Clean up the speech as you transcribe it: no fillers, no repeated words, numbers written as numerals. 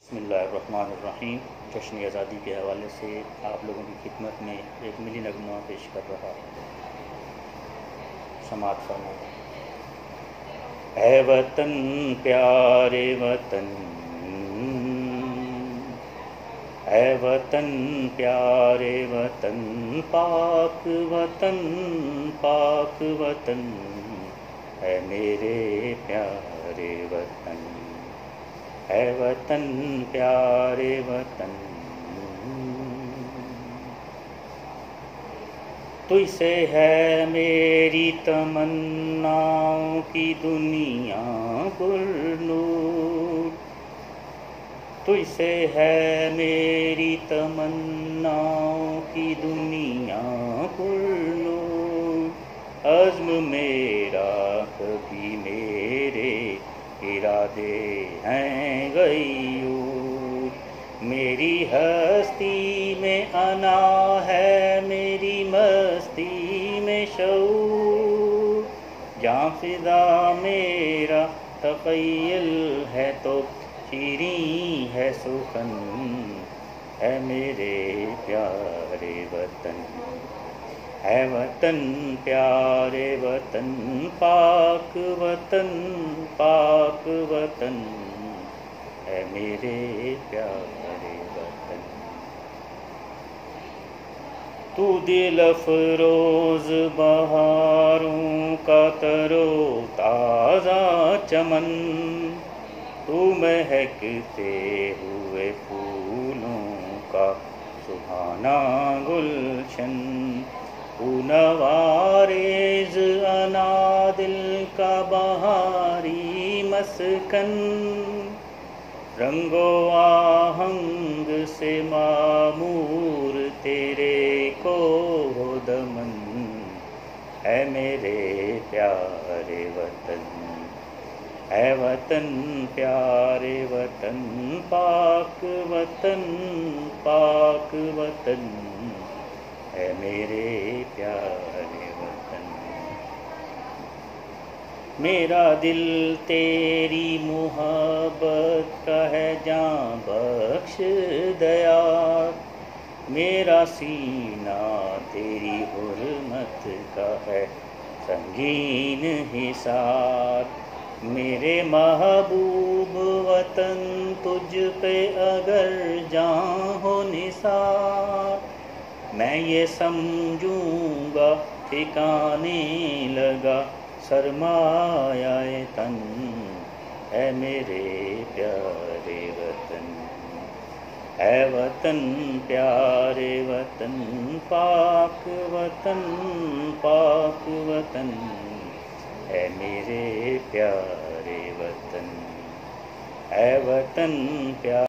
बसमिल्लाहिर्रहमानिर्रहीम। जश्न आज़ादी के हवाले से आप लोगों की खिदमत में एक मिली नगमा पेश कर रहा हूँ। समाअत फरमाएं। ऐ वतन प्यारे वतन, ऐ वतन प्यारे वतन, पाक वतन पाक वतन, ऐ मेरे प्यारे वतन, ऐ वतन प्यारे वतन। तुझसे है मेरी तमन्नाओं की दुनिया पुरनूर, तुझसे है मेरी तमन्नाओं की दुनिया पुरनूर। अज़्म मेरा कभी मेरे इरादे हैं गयूर, मेरी हस्ती में अना है मेरी मस्ती में शऊर। जाँ फिदा मेरा तख़य्युल है तो शीरीं है सुखन, है मेरे प्यारे वतन, है वतन प्यारे वतन, पाक वतन पाक वतन, है मेरे प्यारे वतन। तू दिल अफरोज़ बहारों का तरो ताज़ा चमन, तू महकते हुए फूलों का सुहाना गुलशन, तू नवारेज़ अना दिल का बहारी मस्कन। रंगो आहंग से मामूर तेरे को दमन, है मेरे प्यारे वतन, है वतन प्यारे वतन, पाक वतन पाक वतन, है मेरे प्यारे वतन। मेरा दिल तेरी मुहब्बत का है जाँ बख्श दया, मेरा सीना तेरी हुर्मत का है संगीन हिसार। मेरे महबूब वतन तुझ पे अगर जाँ हो निसार, मैं ये समझूंगा ठिकाने लगा सरमाया तन, है मेरे प्यारे वतन, है वतन प्यारे वतन, पाक वतन पाक वतन, है मेरे प्यारे वतन, है वतन प्यारे